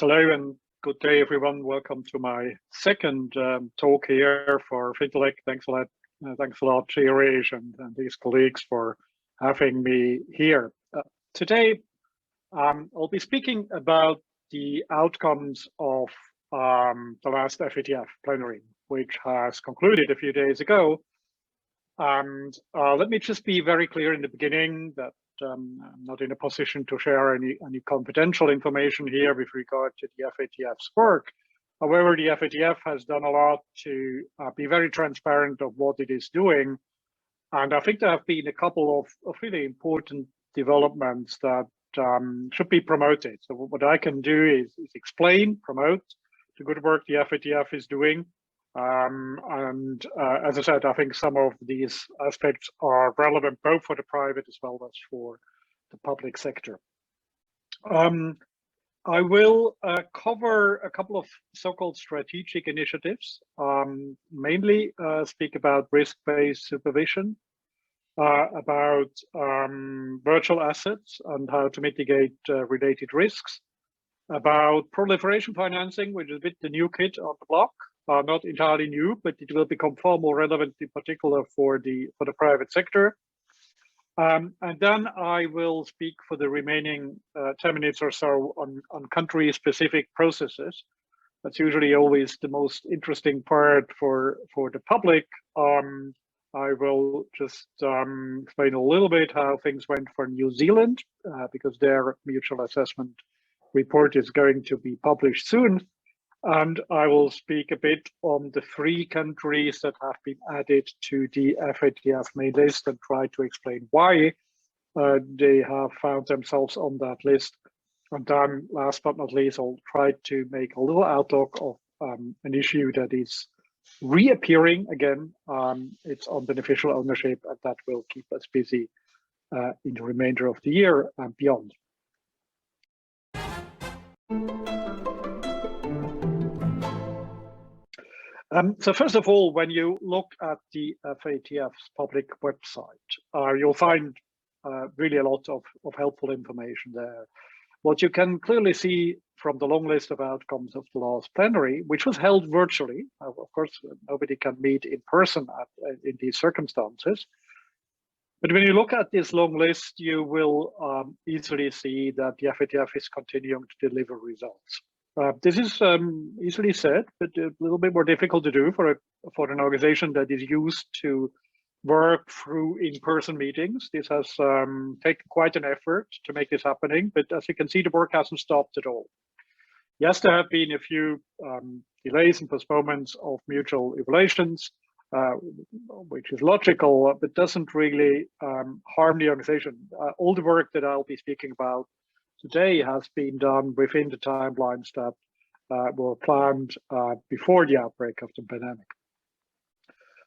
Hello and good day, everyone. Welcome to my second talk here for Fintelekt. Thanks a lot, Cherish and these colleagues for having me here. Today, I'll be speaking about the outcomes of the last FATF Plenary, which has concluded a few days ago. And let me just be very clear in the beginning that I'm not in a position to share any confidential information here with regard to the FATF's work. However, the FATF has done a lot to be very transparent of what it is doing. And I think there have been a couple of really important developments that should be promoted. So what I can do is explain, promote the good work the FATF is doing. As I said, I think some of these aspects are relevant both for the private as well as for the public sector. I will cover a couple of so-called strategic initiatives, mainly speak about risk-based supervision, about virtual assets and how to mitigate related risks, about proliferation financing, which is a bit the new kid on the block. Not entirely new, but it will become far more relevant, in particular for the private sector. And then I will speak for the remaining 10 minutes or so on country-specific processes. That's usually always the most interesting part for the public. I will just explain a little bit how things went for New Zealand, because their mutual assessment report is going to be published soon. And I will speak a bit on the 3 countries that have been added to the FATF main list and try to explain why they have found themselves on that list. And then last but not least, I'll try to make a little outlook of an issue that is reappearing again. It's on beneficial ownership, and that will keep us busy in the remainder of the year and beyond. So first of all, when you look at the FATF's public website, you'll find really a lot of helpful information there. What you can clearly see from the long list of outcomes of the last plenary, which was held virtually, of course, nobody can meet in person in these circumstances. But when you look at this long list, you will easily see that the FATF is continuing to deliver results. This is easily said, but a little bit more difficult to do for an organization that is used to work through in-person meetings. This has taken quite an effort to make this happening, but as you can see, the work hasn't stopped at all. Yes, there have been a few delays and postponements of mutual evaluations, which is logical, but doesn't really harm the organization. All the work that I'll be speaking about today has been done within the timelines that were planned before the outbreak of the pandemic.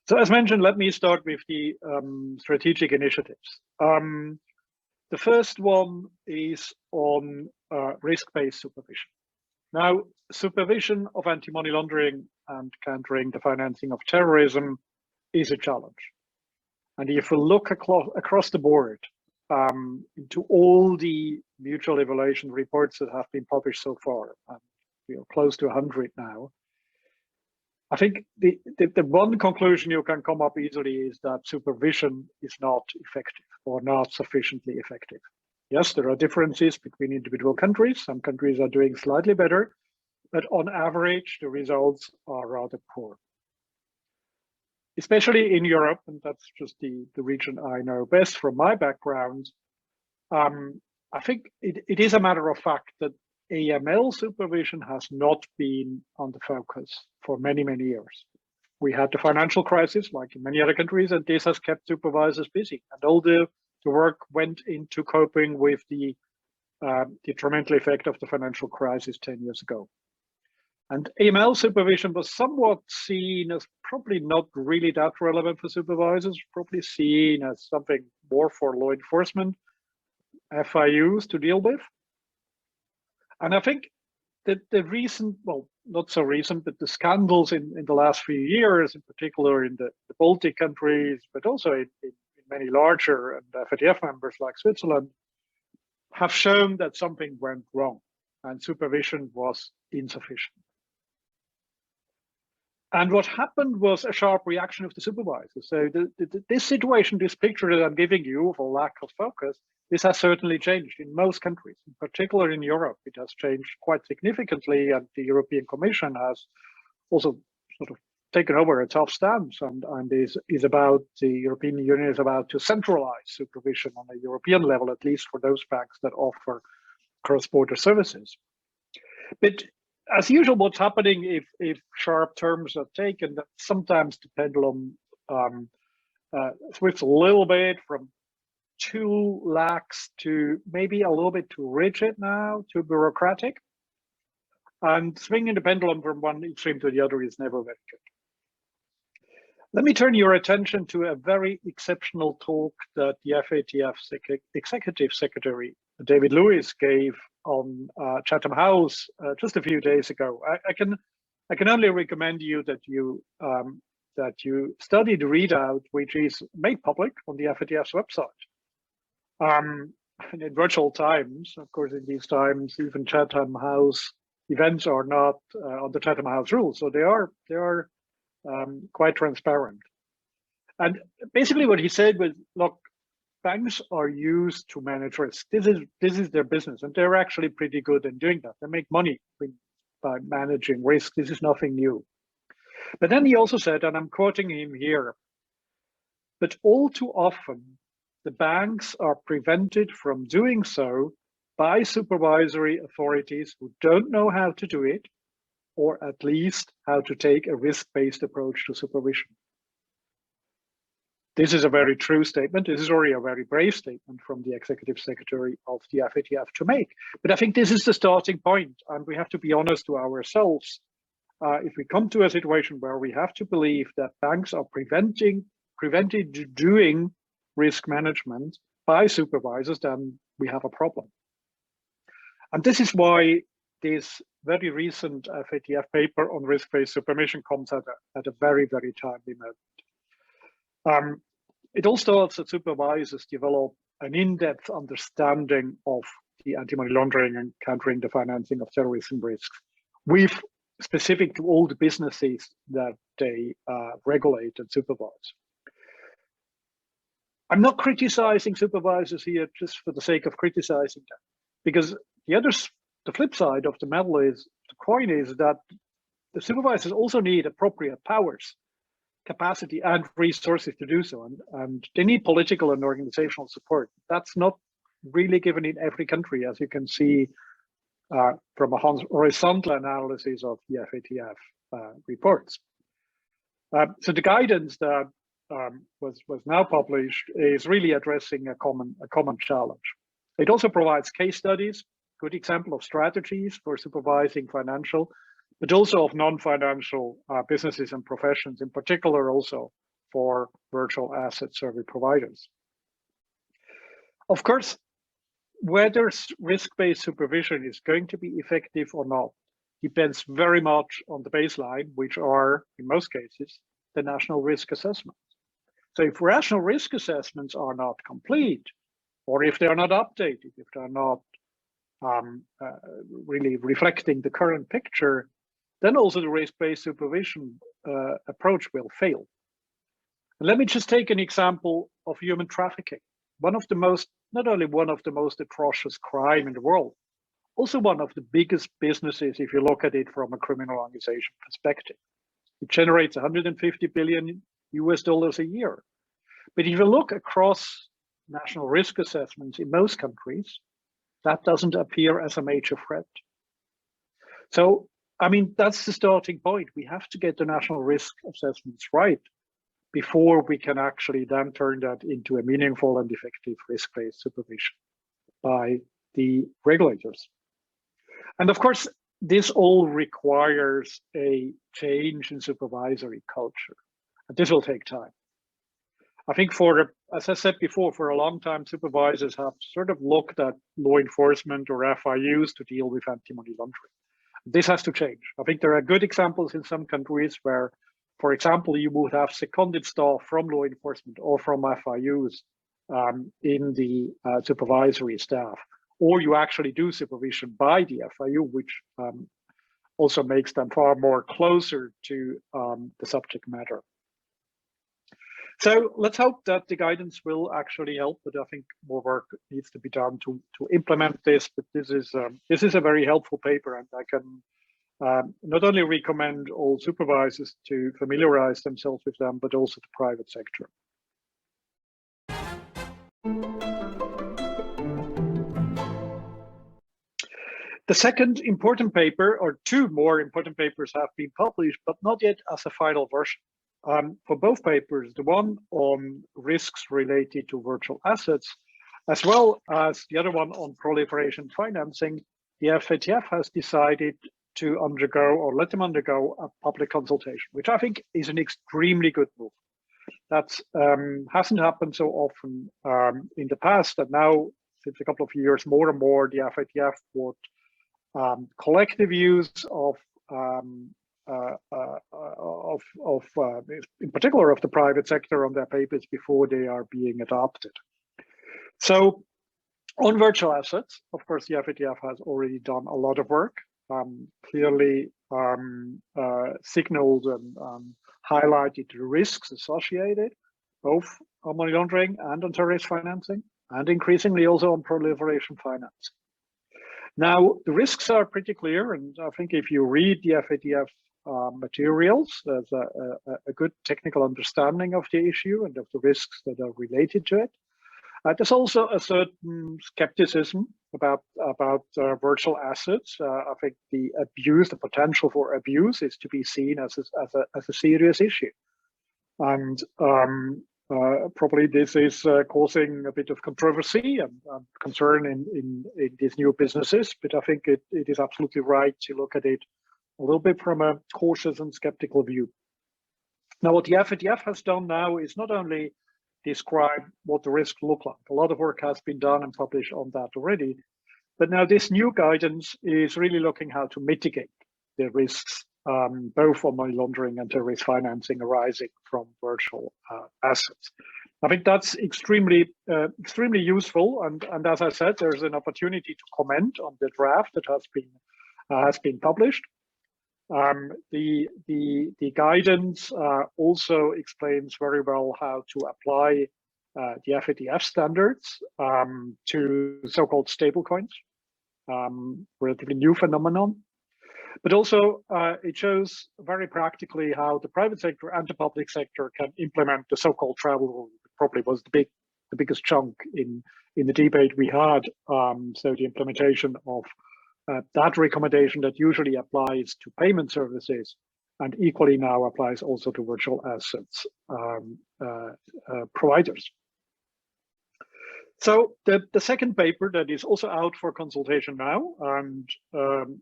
So as mentioned, let me start with the strategic initiatives. The first one is on risk-based supervision. Now, supervision of anti-money laundering and countering the financing of terrorism is a challenge. And if we look across the board, into all the mutual evaluation reports that have been published so far, we are close to 100 now. I think the one conclusion you can come up easily is that supervision is not effective or not sufficiently effective. Yes, there are differences between individual countries. Some countries are doing slightly better, but on average, the results are rather poor. Especially in Europe, and that's just the region I know best from my background, I think it is a matter of fact that AML supervision has not been on the focus for many, many years. We had the financial crisis, like in many other countries, and this has kept supervisors busy. And all the work went into coping with the detrimental effect of the financial crisis 10 years ago. And AML supervision was somewhat seen as probably not really that relevant for supervisors, probably seen as something more for law enforcement, FIUs to deal with. And I think that the recent, well, not so recent, but the scandals in the last few years, in particular in the Baltic countries, but also in many larger and FATF members like Switzerland, have shown that something went wrong. and supervision was insufficient. And what happened was a sharp reaction of the supervisors. So this situation, this picture that I'm giving you of a lack of focus, this has certainly changed in most countries, in particular in Europe. It has changed quite significantly, and the European Commission has also sort of taken over a tough stance and is about, the European Union is about to centralize supervision on a European level, at least for those banks that offer cross-border services. But as usual, what's happening if sharp terms are taken, that sometimes the pendulum swings a little bit from too lax to maybe a little bit too rigid now, too bureaucratic. And swinging the pendulum from one extreme to the other is never very good. Let me turn your attention to a very exceptional talk that the FATF's Executive Secretary, David Lewis, gave on Chatham House just a few days ago. I can only recommend you that you study the readout, which is made public on the FATF's website. And in virtual times, of course, in these times, even Chatham House events are not on the Chatham House rules, so they are quite transparent. And basically, what he said was, look, banks are used to manage risk. This is their business, and they're actually pretty good in doing that. They make money by managing risk. This is nothing new. But then he also said, and I'm quoting him here, but all too often, the banks are prevented from doing so by supervisory authorities who don't know how to do it, or at least how to take a risk-based approach to supervision. This is a very true statement. This is already a very brave statement from the Executive Secretary of the FATF to make. But I think this is the starting point, and we have to be honest to ourselves. If we come to a situation where we have to believe that banks are prevented doing risk management by supervisors, then we have a problem. And this is why this very recent FATF paper on risk-based supervision comes at a very, very timely moment. It all starts that supervisors develop an in-depth understanding of the anti-money laundering and countering the financing of terrorism risks, with specific to all the businesses that they regulate and supervise. I'm not criticizing supervisors here just for the sake of criticizing them, because the flip side of the coin is that the supervisors also need appropriate powers, capacity, and resources to do so, and they need political and organizational support. That's not really given in every country, as you can see from a horizontal analysis of the FATF reports. So the guidance that was now published is really addressing a common challenge. It also provides case studies, good example of strategies for supervising financial, but also of non-financial businesses and professions, in particular also for virtual asset service providers. Of course, whether risk-based supervision is going to be effective or not depends very much on the baseline, which are, in most cases, the national risk assessments. So if rational risk assessments are not complete, or if they are not updated, if they're not really reflecting the current picture, then also the risk-based supervision approach will fail. And let me just take an example of human trafficking. Not only one of the most atrocious crime in the world, also one of the biggest businesses if you look at it from a criminal organization perspective. It generates $150 billion a year. But if you look across national risk assessments in most countries, that doesn't appear as a major threat. So, I mean, that's the starting point. We have to get the national risk assessments right before we can actually then turn that into a meaningful and effective risk-based supervision by the regulators. And of course, this all requires a change in supervisory culture. And this will take time. I think as I said before, for a long time, supervisors have sort of looked at law enforcement or FIUs to deal with anti-money laundering. This has to change. I think there are good examples in some countries where, for example, you would have seconded staff from law enforcement or from FIUs in the supervisory staff, or you actually do supervision by the FIU, which also makes them far more closer to the subject matter. So let's hope that the guidance will actually help, but I think more work needs to be done to implement this. But this is a very helpful paper, and I can not only recommend all supervisors to familiarize themselves with them, but also the private sector. The second important paper, or two more important papers, have been published, but not yet as a final version. For both papers, the one on risks related to virtual assets, as well as the other one on proliferation financing, the FATF has decided to undergo, or let them undergo, a public consultation, which I think is an extremely good move. That hasn't happened so often in the past, and now, since a couple of years, more and more, the FATF would collect the views of in particular of the private sector on their papers before they are being adopted. So on virtual assets, of course, the FATF has already done a lot of work, clearly signaled and highlighted the risks associated, both on money laundering and on terrorist financing, and increasingly also on proliferation finance. Now, the risks are pretty clear, and I think if you read the FATF materials, there's a good technical understanding of the issue and of the risks that are related to it. There's also a certain skepticism about virtual assets. I think the potential for abuse is to be seen as a serious issue. And probably this is causing a bit of controversy and concern in these new businesses, but I think it is absolutely right to look at it a little bit from a cautious and skeptical view. Now, what the FATF has done now is not only describe what the risks look like. A lot of work has been done and published on that already, but now this new guidance is really looking how to mitigate the risks, both on money laundering and terrorist financing arising from virtual assets. I think that's extremely useful, and as I said, there's an opportunity to comment on the draft that has been published. The guidance also explains very well how to apply the FATF standards to so-called stablecoins, relatively new phenomenon. But also it shows very practically how the private sector and the public sector can implement the so-called travel rule. It probably was the biggest chunk in the debate we had. So the implementation of that recommendation that usually applies to payment services and equally now applies also to virtual assets providers. So the second paper that is also out for consultation now, and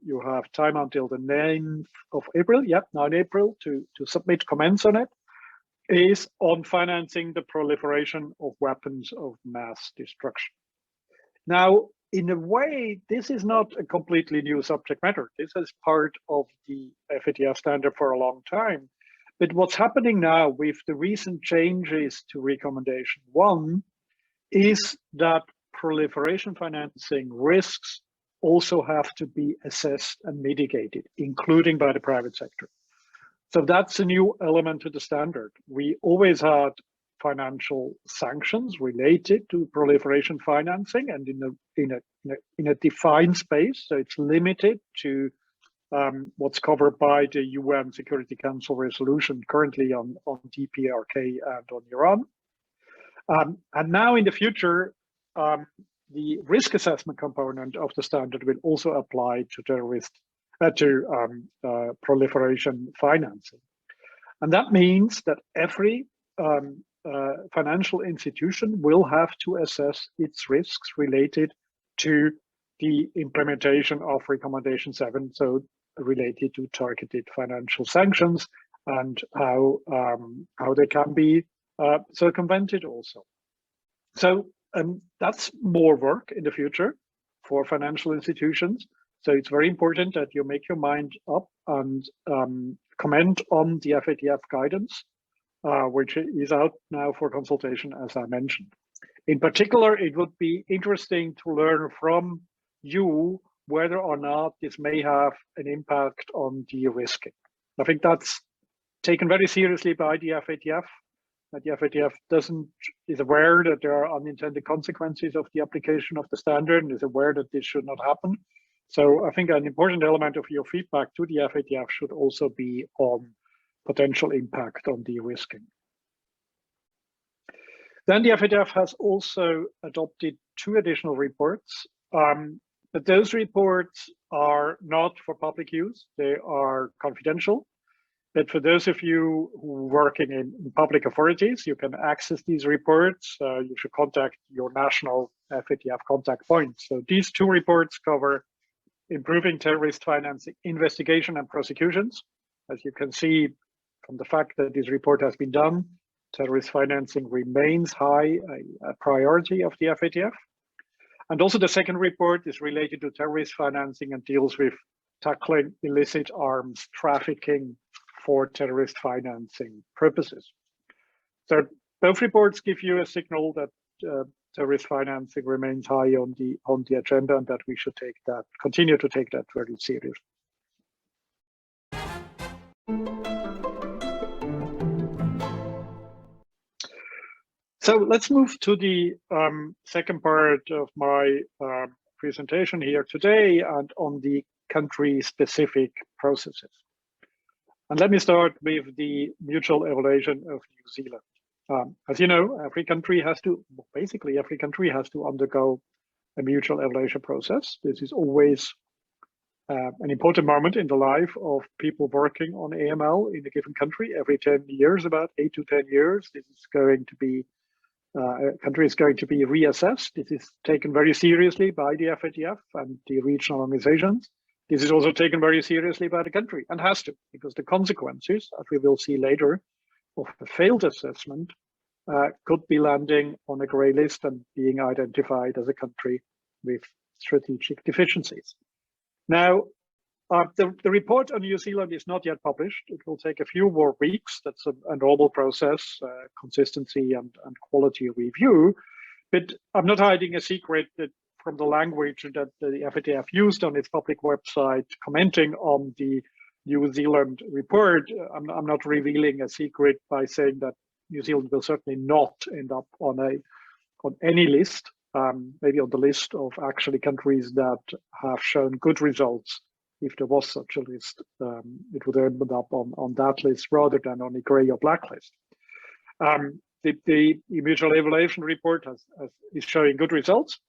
you have time until the 9th of April, 9 April to submit comments on it, is on financing the proliferation of weapons of mass destruction. Now, in a way, this is not a completely new subject matter. This is part of the FATF standard for a long time. But what's happening now with the recent changes to recommendation 1 is that proliferation financing risks also have to be assessed and mitigated, including by the private sector. So that's a new element to the standard. We always had financial sanctions related to proliferation financing and in a defined space. So it's limited to what's covered by the UN Security Council resolution currently on DPRK and on Iran. And now in the future, the risk assessment component of the standard will also apply to proliferation financing. And that means that every financial institution will have to assess its risks related to the implementation of recommendation 7, so related to targeted financial sanctions and how they can be circumvented also. So that's more work in the future for financial institutions. So it's very important that you make your mind up and comment on the FATF guidance, which is out now for consultation, as I mentioned. In particular, it would be interesting to learn from you whether or not this may have an impact on de-risking. I think that's taken very seriously by the FATF. That the FATF is aware that there are unintended consequences of the application of the standard and is aware that this should not happen. So I think an important element of your feedback to the FATF should also be on potential impact on de-risking. Then the FATF has also adopted 2 additional reports, but those reports are not for public use. They are confidential. But for those of you who are working in public authorities, you can access these reports. You should contact your national FATF contact point. So these 2 reports cover improving terrorist financing investigation and prosecutions. As you can see from the fact that this report has been done, terrorist financing remains high, a priority of the FATF. And also the second report is related to terrorist financing and deals with tackling illicit arms trafficking for terrorist financing purposes. So both reports give you a signal that terrorist financing remains high on the agenda and that we should continue to take that very seriously. So let's move to the second part of my presentation here today and on the country-specific processes. And let me start with the mutual evaluation of New Zealand. As you know, every country has to undergo a mutual evaluation process. This is always an important moment in the life of people working on AML in a given country. Every 10 years, about 8 to 10 years, this is going to be a country is going to be reassessed. This is taken very seriously by the FATF and the regional organizations. This is also taken very seriously by the country and has to, because the consequences, as we will see later, of a failed assessment could be landing on a grey list and being identified as a country with strategic deficiencies. Now, the report on New Zealand is not yet published. It will take a few more weeks. That's a normal process, consistency and quality review. But I'm not hiding a secret that from the language that the FATF used on its public website, commenting on the New Zealand report, I'm not revealing a secret by saying that New Zealand will certainly not end up on any list, maybe on the list of actually countries that have shown good results. If there was such a list, it would end up on that list rather than on a grey or black list. The mutual evaluation report is showing good results.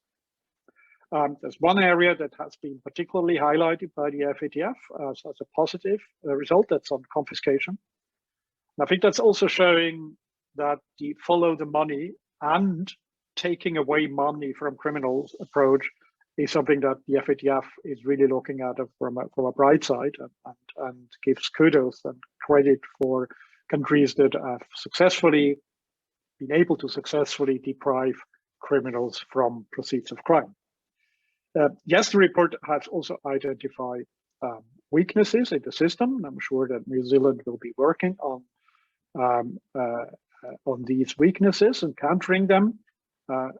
There's one area that has been particularly highlighted by the FATF as a positive result, that's on confiscation. And I think that's also showing that the follow the money and taking away money from criminals approach is something that the FATF is really looking at from a bright side and gives kudos and credit for countries that have successfully been able to successfully deprive criminals from proceeds of crime. Yes, the report has also identified weaknesses in the system. I'm sure that New Zealand will be working on these weaknesses and countering them.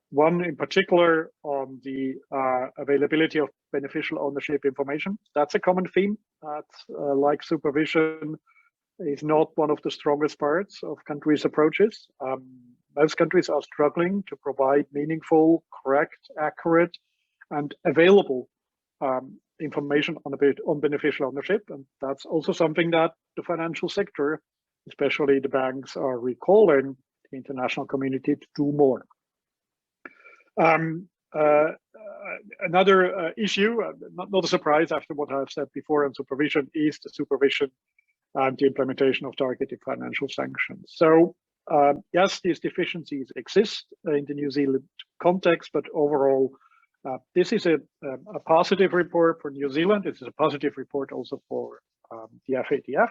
One in particular on the availability of beneficial ownership information. That's a common theme. Like supervision is not one of the strongest parts of countries' approaches. Most countries are struggling to provide meaningful, correct, accurate, and available information on beneficial ownership. And that's also something that the financial sector, especially the banks, are recalling the international community to do more. Another issue, not a surprise after what I've said before on supervision, is the supervision and the implementation of targeted financial sanctions. So yes, these deficiencies exist in the New Zealand context, but overall, this is a positive report for New Zealand. This is a positive report also for the FATF.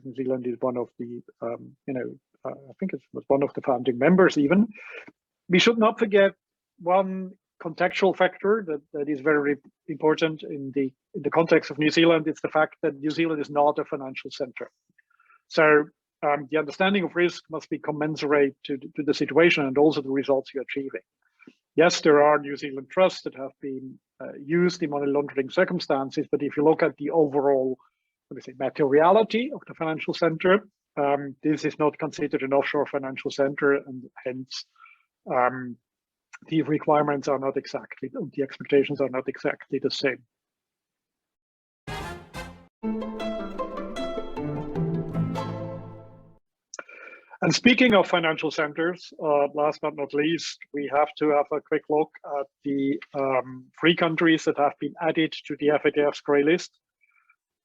New Zealand is one of the, I think it was one of the founding members even. We should not forget one contextual factor that is very important in the context of New Zealand. It's the fact that New Zealand is not a financial center. So the understanding of risk must be commensurate to the situation and also the results you're achieving. Yes, there are New Zealand trusts that have been used in money laundering circumstances, but if you look at the overall, let me say, materiality of the financial center, this is not considered an offshore financial center, and hence the requirements are not exactly, the expectations are not exactly the same. And speaking of financial centers, last but not least, we have to have a quick look at the 3 countries that have been added to the FATF's grey list.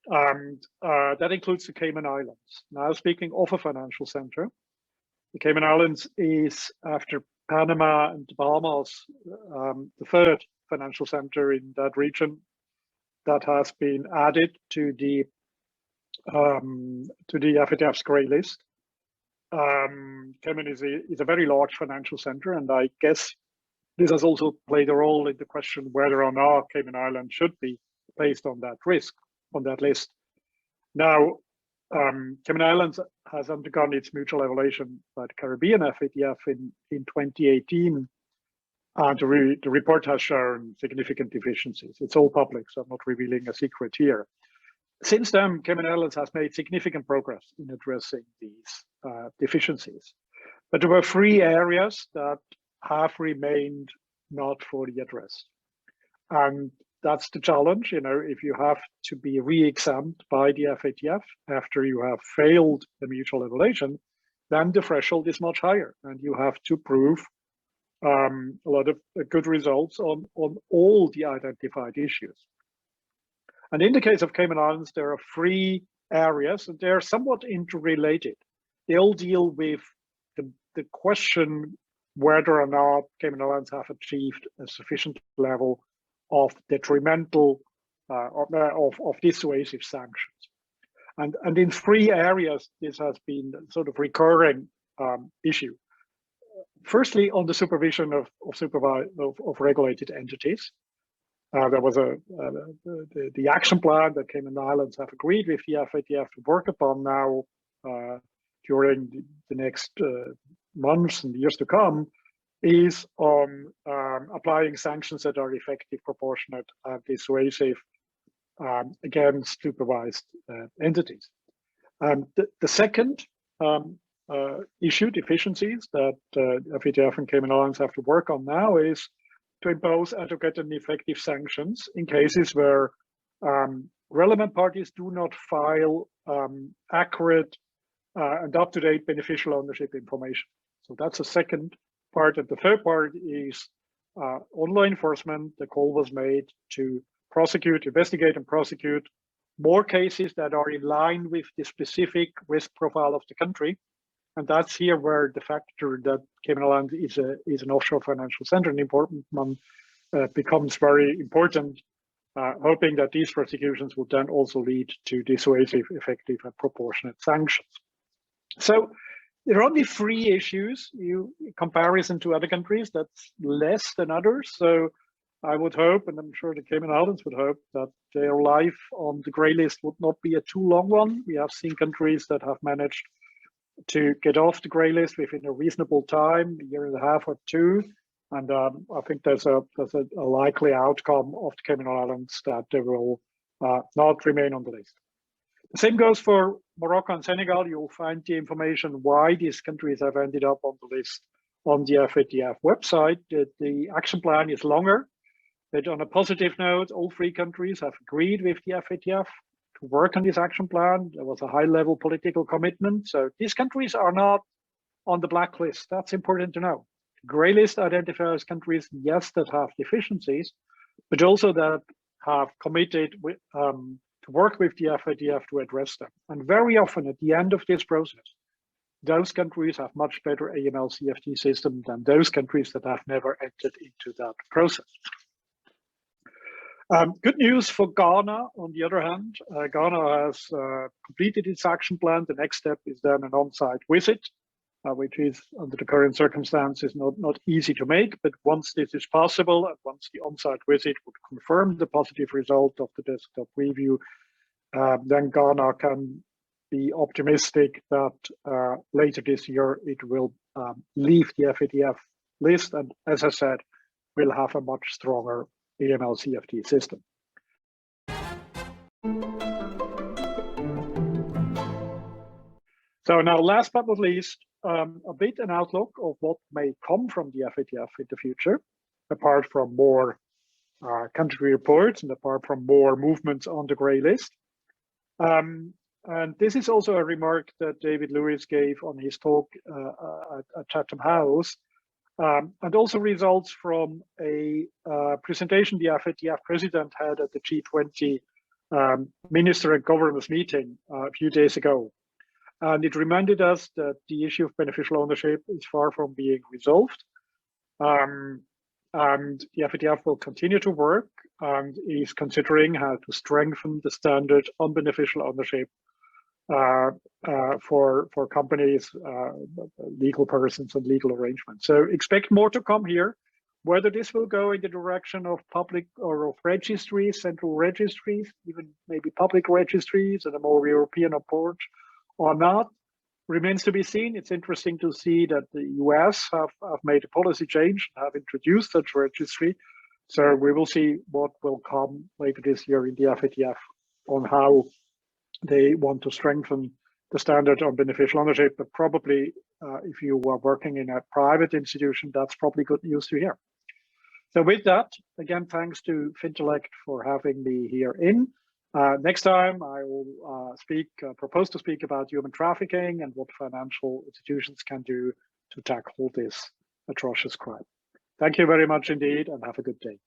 And that includes the Cayman Islands. Now, speaking of a financial center, the Cayman Islands is, after Panama and the Bahamas, the 3rd financial center in that region that has been added to the FATF's grey list. Cayman is a very large financial center, and I guess this has also played a role in the question whether or not Cayman Islands should be placed on that list. Now, Cayman Islands has undergone its mutual evaluation by the Caribbean FATF in 2018, and the report has shown significant deficiencies. It's all public, so I'm not revealing a secret here. Since then, Cayman Islands has made significant progress in addressing these deficiencies. But there were 3 areas that have remained not fully addressed. And that's the challenge, if you have to be re-examined by the FATF after you have failed the mutual evaluation, then the threshold is much higher, and you have to prove a lot of good results on all the identified issues. And in the case of Cayman Islands, there are 3 areas, and they're somewhat interrelated. They all deal with the question whether or not Cayman Islands have achieved a sufficient level of detrimental, of dissuasive sanctions. And in 3 areas, this has been sort of recurring issue. Firstly, on the supervision of regulated entities. There was the action plan that Cayman Islands have agreed with the FATF to work upon now during the next months and years to come, is on applying sanctions that are effective, proportionate, and dissuasive against supervised entities. The second issue, deficiencies that FATF and Cayman Islands have to work on now, is to impose adequate and effective sanctions in cases where relevant parties do not file accurate and up-to-date beneficial ownership information. So that's the second part. And the third part is on law enforcement. The call was made to investigate and prosecute more cases that are in line with the specific risk profile of the country. And that's here where the factor that Cayman Islands is an offshore financial center, an important one, becomes very important, hoping that these prosecutions will then also lead to dissuasive, effective, and proportionate sanctions. So there are only 3 issues. In comparison to other countries, that's less than others. So I would hope, and I'm sure the Cayman Islands would hope, that their life on the grey list would not be a too long one. We have seen countries that have managed to get off the grey list within a reasonable time, a year and a half or 2, and I think there's a likely outcome of the Cayman Islands that they will not remain on the list. The same goes for Morocco and Senegal. You'll find the information why these countries have ended up on the list on the FATF website. The action plan is longer, but on a positive note, all 3 countries have agreed with the FATF to work on this action plan. There was a high-level political commitment. So these countries are not on the blacklist. That's important to know. The grey list identifies countries, yes, that have deficiencies, but also that have committed to work with the FATF to address them. And very often at the end of this process, those countries have much better AML CFT system than those countries that have never entered into that process. Good news for Ghana, on the other hand. Ghana has completed its action plan. The next step is then an on-site visit, which is, under the current circumstances, not easy to make. But once this is possible, and once the on-site visit would confirm the positive result of the desktop review, then Ghana can be optimistic that later this year it will leave the FATF list. And as I said, will have a much stronger AML CFT system. So now, last but not least, a bit an outlook of what may come from the FATF in the future, apart from more country reports and apart from more movements on the grey list. And this is also a remark that David Lewis gave on his talk at Chatham House, and also results from a presentation the FATF president had at the G20 Minister and Governors meeting a few days ago. And it reminded us that the issue of beneficial ownership is far from being resolved. And the FATF will continue to work and is considering how to strengthen the standard on beneficial ownership for companies, legal persons, and legal arrangements. So expect more to come here. Whether this will go in the direction of public or of registries, central registries, even maybe public registries and a more European approach or not, remains to be seen. It's interesting to see that the US have made a policy change, have introduced such registry. So we will see what will come later this year in the FATF on how they want to strengthen the standard on beneficial ownership. But probably if you are working in a private institution, that's probably good news to hear. So with that, again, thanks to Fintelekt for having me here in. Next time, I will propose to speak about human trafficking and what financial institutions can do to tackle this atrocious crime. Thank you very much indeed, and have a good day.